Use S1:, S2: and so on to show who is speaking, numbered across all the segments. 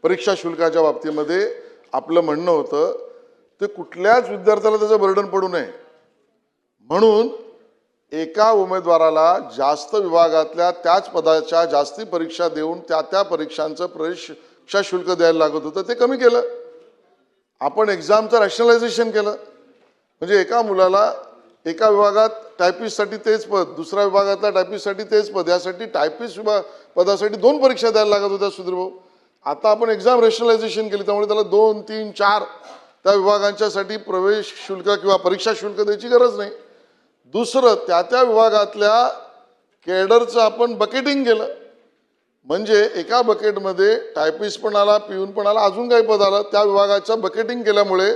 S1: परीक्षा शुल्काच्या बाबतीमध्ये आपलं म्हणणं होतं ते कुठल्याच विद्यार्थ्याला त्याचं बर्डन पडू नये म्हणून एका उमेदवाराला जास्त विभागातल्या त्याच पदाच्या जास्ती परीक्षा देऊन त्या परीक्षांचं परीक्षा शुल्क द्यायला लागत होतं, ते कमी केलं. आपण एक्झामचं रॅशनलायझेशन केलं. म्हणजे एका मुलाला एका विभागात टायपिस्टसाठी तेच पद, दुसऱ्या विभागातल्या टायपिस्टसाठी तेच पद, यासाठी टायपिस्ट पदासाठी 2 परीक्षा द्यायला लागत होत्या सुधीर भाऊ. आता आपण एक्झाम रॅशनलायझेशन केली, त्यामुळे त्याला 2, 3, 4 त्या विभागांच्यासाठी प्रवेश शुल्क किंवा परीक्षा शुल्क द्यायची गरज नाही. दुसरं त्या विभागातल्या कॅडरचं आपण बकेटिंग केलं. म्हणजे एका बकेटमध्ये टायपिस्ट पण आला, पिऊन पण आला, अजून काही पद आलं, त्या विभागाचं बकेटिंग केल्यामुळे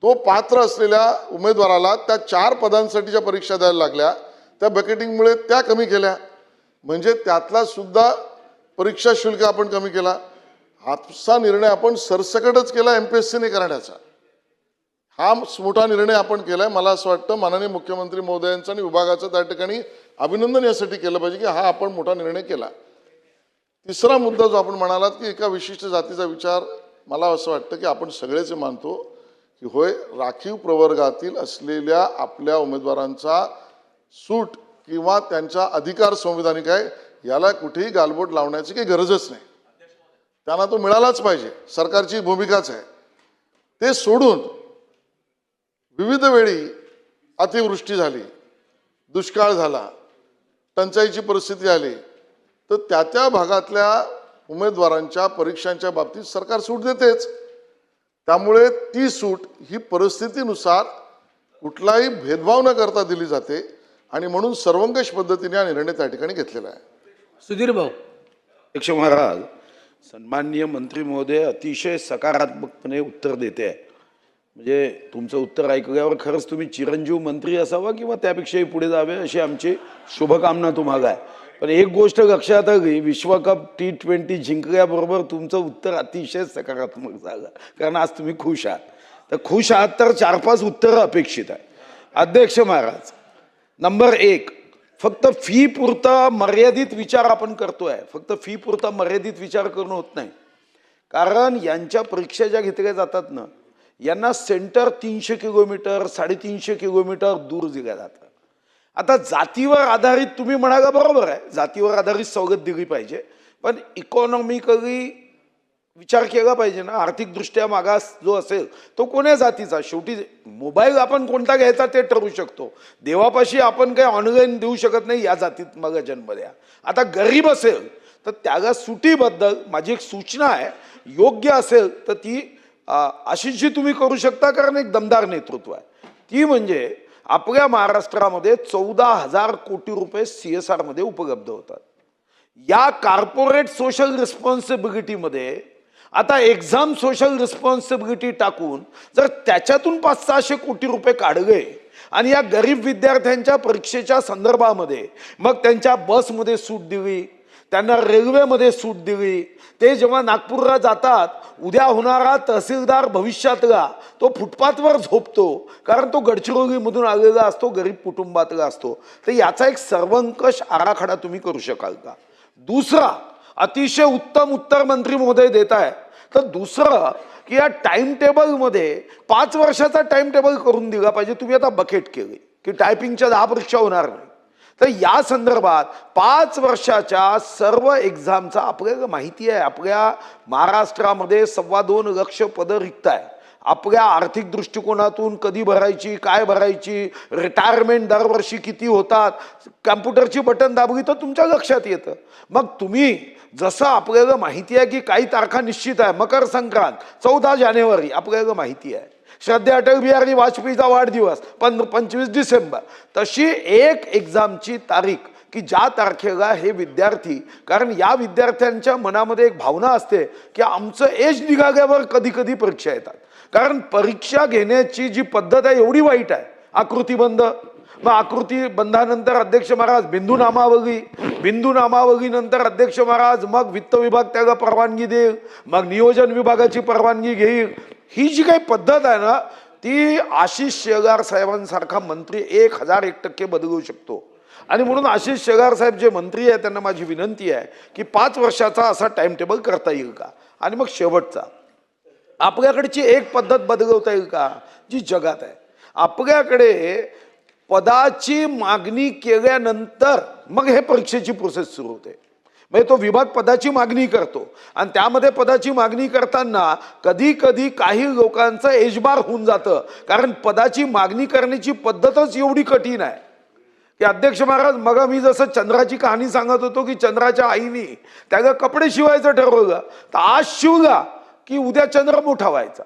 S1: तो पात्र असलेल्या उमेदवाराला त्या 4 पदांसाठीच्या परीक्षा द्यायला लागल्या. त्या बकेटिंगमुळे त्या कमी केल्या. म्हणजे त्यातला सुद्धा परीक्षा शुल्क आपण कमी केला. हाचा निर्णय आपण सरसकटच केला MPSCने करण्याचा. हा मोठा निर्णय आपण केलाय. मला असं वाटतं माननीय मुख्यमंत्री महोदयांचं आणि विभागाचं त्या ठिकाणी अभिनंदन यासाठी केलं पाहिजे की हा आपण मोठा निर्णय केला. तिसरा मुद्दा जो आपण म्हणालात की एका विशिष्ट जातीचा विचार, मला असं वाटतं की आपण सगळेच मानतो की होय, राखीव प्रवर्गातील असलेल्या आपल्या उमेदवारांचा सूट किंवा त्यांचा अधिकार संविधानिक आहे, याला कुठेही गालबोट लावण्याची काही गरजच नाही. त्यांना तो मिळालाच पाहिजे, सरकारची भूमिकाच आहे. ते सोडून विविध वेळी अतिवृष्टी झाली, दुष्काळ झाला, टंचाईची परिस्थिती आली, तर त्या भागातल्या उमेदवारांच्या परीक्षांच्या बाबतीत सरकार सूट देतेच. त्यामुळे ती सूट ही परिस्थितीनुसार कुठलाही भेदभाव न करता दिली जाते आणि म्हणून सर्वंकष पद्धतीने हा निर्णय त्या ठिकाणी घेतलेला आहे.
S2: सुधीर भाऊ.
S3: अध्यक्ष महाराज, सन्माननीय मंत्री महोदय अतिशय सकारात्मकपणे उत्तर देते आहे. म्हणजे तुमचं उत्तर ऐकल्यावर खरंच तुम्ही चिरंजीव मंत्री असावा किंवा त्यापेक्षाही पुढे जावे अशी आमची शुभकामना तुम्हाला आहे. पण एक गोष्ट लक्षात आली, विश्वकप T20 जिंकल्याबरोबर तुमचं उत्तर अतिशय सकारात्मक झालं, कारण आज तुम्ही खुश आहात. तर खुश आहात तर 4-5 उत्तरं अपेक्षित आहे. अध्यक्ष महाराज, नंबर 1, फक्त फी पुरता मर्यादित विचार आपण करतोय. फक्त फी पुरता मर्यादित विचार करणं होत नाही. कारण यांच्या परीक्षा ज्या घेतल्या जातात ना, यांना सेंटर 300 किलोमीटर 350 किलोमीटर दूर दिल्या जातं. आता जातीवर आधारित तुम्ही म्हणाला, बरोबर आहे, जातीवर आधारित सवलत दिली पाहिजे, पण इकॉनॉमिकली विचार केला पाहिजे ना. आर्थिकदृष्ट्या मागास जो असेल तो कोण्या जातीचा, शेवटी मोबाईल आपण कोणता घ्यायचा ते ठरवू शकतो. देवापाशी आपण काही ऑनलाईन देऊ शकत नाही या जातीत मग जन्म द्या. आता गरीब असेल तर त्याला सुटीबद्दल माझी एक सूचना आहे, योग्य असेल तर ती अशी जी तुम्ही करू शकता, कारण एक दमदार नेतृत्व आहे. ती म्हणजे आपल्या महाराष्ट्रामध्ये 14,000 कोटी रुपये CSR मध्ये उपलब्ध होतात. या कॉर्पोरेट सोशल रिस्पॉन्सिबिलिटीमध्ये आता एक्झाम सोशल रिस्पॉन्सिबिलिटी टाकून जर त्याच्यातून 500-600 कोटी रुपये काढले आणि या गरीब विद्यार्थ्यांच्या परीक्षेच्या संदर्भामध्ये मग त्यांच्या बसमध्ये सूट दिली, त्यांना रेल्वेमध्ये सूट दिली, ते जेव्हा नागपूरला जातात, उद्या होणारा तहसीलदार भविष्यातला तो फुटपाथवर झोपतो, कारण तो गडचिरोलीमधून आलेला असतो, गरीब कुटुंबातला असतो. तर याचा एक सर्वंकष आराखडा तुम्ही करू शकाल का? दुसरा, अतिशय उत्तम उत्तर मंत्री महोदय देत आहे. तर दुसरं की या टाइम टेबलमध्ये 5 वर्षाचा टाइम टेबल करून दिला पाहिजे. तुम्ही आता बकेट केली की टायपिंगच्या 10 परीक्षा होणार नाही, तर या संदर्भात 5 वर्षाच्या सर्व एक्झामचा आपल्याला माहिती आहे. आपल्या महाराष्ट्रामध्ये 2.25 लाख पदं रिक्त आहे. आपल्या आर्थिक दृष्टिकोनातून कधी भरायची, काय भरायची, रिटायरमेंट दरवर्षी किती होतात, कॅम्प्युटरची बटन दाबली तर तुमच्या लक्षात येतं. मग तुम्ही जसं आपल्याला माहिती आहे की काही तारखा निश्चित आहे, मकर संक्रांत 14 जानेवारी आपल्याला माहिती आहे, श्रद्धेय अटल बिहारी वाजपेयीचा वाढदिवस 25 डिसेंबर, तशी एक एक्झामची तारीख की ज्या तारखेला हे विद्यार्थी, कारण या विद्यार्थ्यांच्या मनामध्ये एक भावना असते की आमचं एज निघाल्यावर कधी कधी परीक्षा येतात. कारण परीक्षा घेण्याची जी पद्धत आहे एवढी वाईट आहे, आकृतीबंध. मग आकृती बंधानंतर अध्यक्ष महाराज बिंदू नामावली नंतर अध्यक्ष महाराज मग वित्त विभाग त्याला परवानगी देईल, मग नियोजन विभागाची परवानगी घेईल. ही जी काही पद्धत आहे ना, ती आशिष शेलार साहेबांसारखा मंत्री 1001% बदलू शकतो. आणि म्हणून आशिष शेलार साहेब जे मंत्री आहेत त्यांना माझी विनंती आहे की 5 वर्षाचा असा टाइम टेबल करता येईल का. आणि मग शेवटचा, आपल्याकडची एक पद्धत बदलवता येईल का जी जगात आहे? आपल्याकडे पदाची मागणी केल्यानंतर मग हे परीक्षेची प्रोसेस सुरू होते. म्हणजे तो विभाग पदाची मागणी करतो आणि त्यामध्ये पदाची मागणी करताना कधी कधी काही लोकांचं एजबार होऊन जातं, कारण पदाची मागणी करण्याची पद्धतच एवढी कठीण आहे की अध्यक्ष महाराज, मग मी जसं चंद्राची कहाणी सांगत होतो की चंद्राच्या आईनी त्याला कपडे शिवायचं ठरवलं, तर आज शिवला की उद्या चंद्र मोठा व्हायचा,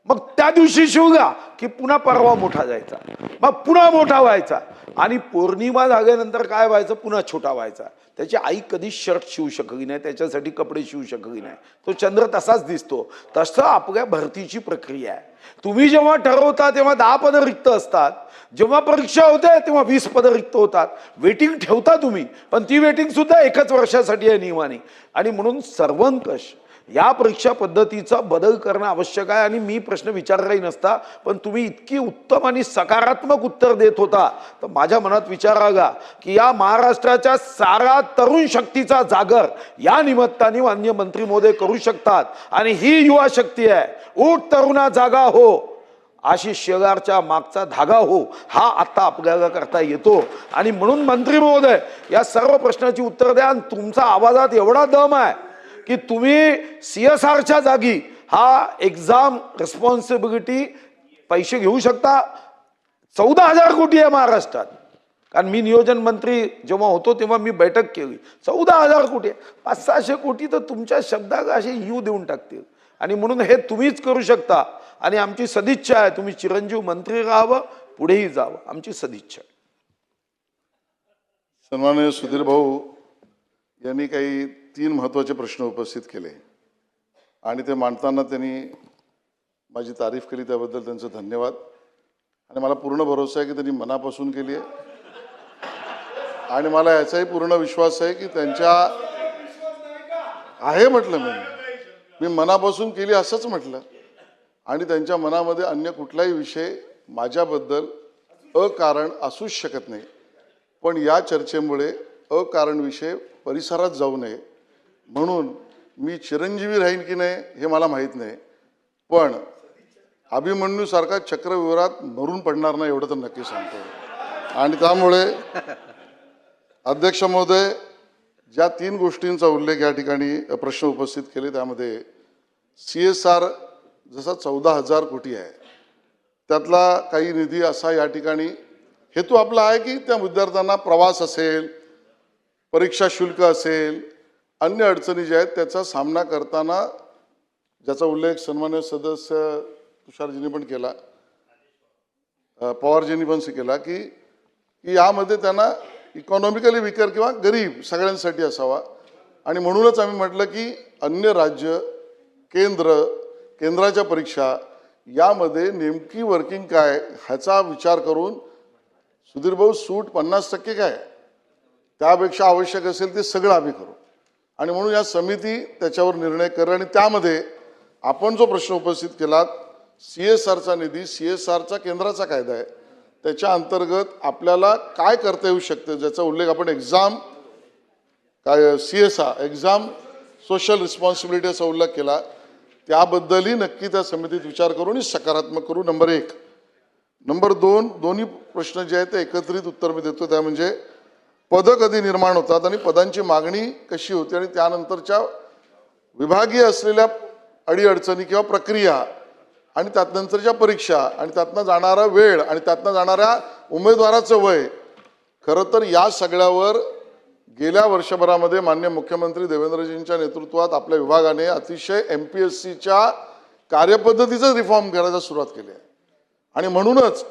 S3: मग त्या दिवशी शिवला की पुन्हा परवा मोठा जायचा, मग पुन्हा मोठा व्हायचा आणि पौर्णिमा झाल्यानंतर काय व्हायचं, पुन्हा छोटा व्हायचा. त्याची आई कधी शर्ट शिवू शकली नाही, त्याच्यासाठी कपडे शिवू शकली नाही, तो चंद्र तसाच दिसतो. तसं आपल्या भरतीची प्रक्रिया आहे. तुम्ही जेव्हा ठरवता तेव्हा 10 पदं रिक्त असतात, जेव्हा परीक्षा होते तेव्हा 20 पदं रिक्त होतात. वेटिंग ठेवता तुम्ही, पण ती वेटिंग सुद्धा एकच वर्षासाठी आहे नियमाने. आणि म्हणून सर्वंकष या परीक्षा पद्धतीचा बदल करणं आवश्यक आहे. आणि मी प्रश्न विचारलाही नसता, पण तुम्ही इतकी उत्तम आणि सकारात्मक उत्तर देत होता, तर माझ्या मनात विचार आला की या महाराष्ट्राच्या सारा तरुण शक्तीचा जागर या निमित्ताने माननीय मंत्री महोदय करू शकतात. आणि ही युवा शक्ती आहे. उठ तरुणा जागा हो, आशिष शेलारच्या मागचा धागा हो, हा आता आपल्याला करता येतो. आणि म्हणून मंत्री महोदय या सर्व प्रश्नाची उत्तर द्या. आणि तुमचा आवाजात एवढा दम आहे की तुम्ही CSRच्या जागी हा एक्झाम रिस्पॉन्सिबिलिटी पैसे घेऊ शकता. 14,000 कोटी आहे महाराष्ट्रात, कारण मी नियोजन मंत्री जेव्हा होतो तेव्हा मी बैठक केली. 14,000 कोटी, 500-600 कोटी तर तुमच्या शब्दाला असे यू देऊन टाकतील. आणि म्हणून हे तुम्हीच करू शकता. आणि आमची सदिच्छा आहे, तुम्ही चिरंजीव मंत्री राहावं, पुढेही जावं, आमची सदिच्छा आहे.
S1: सन्माननीय सुधीर भाऊ यांनी काही 3 महत्त्वाचे प्रश्न उपस्थित केले आणि ते मांडताना त्यांनी माझी तारीफ केली, त्याबद्दल त्यांचं धन्यवाद. आणि मला पूर्ण भरोसा आहे की त्यांनी मनापासून केली आहे. आणि मला याचाही पूर्ण विश्वास आहे की त्यांच्या आहे, म्हटलं मी मनापासून केली असंच म्हटलं. आणि त्यांच्या मनामध्ये अन्य कुठलाही विषय माझ्याबद्दल अकारण असूच शकत नाही. पण या चर्चेमुळे अकारण विषय परिसरात जाऊ नये म्हणून मी चिरंजीवी राहीन की नाही हे मला माहीत नाही, पण अभिमन्यूसारखा चक्रव्यूहात मरून पडणार नाही एवढं तर नक्की सांगतो. आणि त्यामुळे अध्यक्ष महोदय ज्या 3 गोष्टींचा उल्लेख या ठिकाणी प्रश्न उपस्थित केले, त्यामध्ये CSR जसा 14,000 कोटी आहे, त्यातला काही निधी असा या ठिकाणी हेतू आपला आहे की त्या विद्यार्थ्यांना प्रवास असेल, परीक्षा शुल्क असेल, अन्य अडचणी ज्या आहेत त्याचा सामना करताना, ज्याचा उल्लेख सन्मान्य सदस्य तुषारजींनी पण केला, पवारजींनी पण केला की यामध्ये त्यांना इकॉनॉमिकली विकर किंवा गरीब सगळ्यांसाठी असावा. आणि म्हणूनच आम्ही म्हटलं की अन्य राज्य, केंद्राच्या परीक्षा यामध्ये नेमकी वर्किंग काय ह्याचा विचार करून सुधीर भाऊ सूट 50% काय, त्यापेक्षा आवश्यक असेल ते सगळं आम्ही करू. आणि म्हणून या समिती त्याच्यावर निर्णय करेल. आणि त्यामध्ये आपण जो प्रश्न उपस्थित केला, CSRचा निधी, CSRचा केंद्राचा कायदा आहे, त्याच्या अंतर्गत आपल्याला काय करता येऊ शकते, ज्याचा उल्लेख आपण एक्झाम काय CSR एक्झाम सोशल रिस्पॉन्सिबिलिटीचा उल्लेख केला, त्याबद्दलही नक्की त्या समितीत विचार करून सकारात्मक करू. नंबर 1. नंबर 2, दोन्ही प्रश्न जे आहेत ते एकत्रित उत्तर मी देतो. त्या म्हणजे पदं कधी निर्माण होतात आणि पदांची मागणी कशी होते आणि त्यानंतरच्या विभागीय असलेल्या अडीअडचणी किंवा प्रक्रिया आणि त्यानंतरच्या परीक्षा आणि त्यातनं जाणारा वेळ आणि त्यातनं जाणाऱ्या उमेदवाराचं वय. खरं तर या सगळ्यावर गेल्या वर्षभरामध्ये माननीय मुख्यमंत्री देवेंद्रजींच्या नेतृत्वात आपल्या विभागाने अतिशय MPSCच्या कार्यपद्धतीचं रिफॉर्म करायला सुरुवात केली आहे. आणि म्हणूनच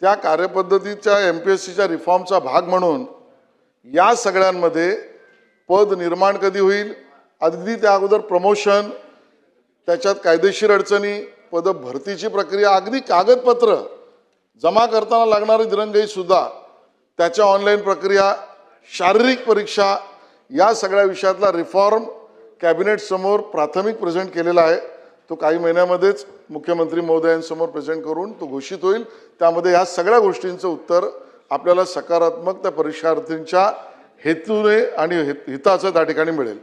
S1: त्या कार्यपद्धतीच्या MPSCच्या रिफॉर्मचा भाग म्हणून या सगळ्यांमध्ये पद निर्माण कधी होईल, अगदी त्या अगोदर प्रमोशन, त्याच्यात कायदेशीर अडचणी, पद भरतीची प्रक्रिया, अगदी कागदपत्र जमा करताना लागणारी दिरंगाई सुद्धा, त्याच्या ऑनलाईन प्रक्रिया, शारीरिक परीक्षा, या सगळ्या विषयातला रिफॉर्म कॅबिनेट समोर प्राथमिक प्रेझेंट केलेला आहे. तो काही महिन्यामध्येच मुख्यमंत्री महोदयांसमोर प्रेझेंट करून तो घोषित होईल. त्यामध्ये ह्या सगळ्या गोष्टींचं उत्तर आपल्याला सकारात्मक त्या परीक्षार्थींच्या हेतूने आणि हिताचं त्या ठिकाणी मिळेल.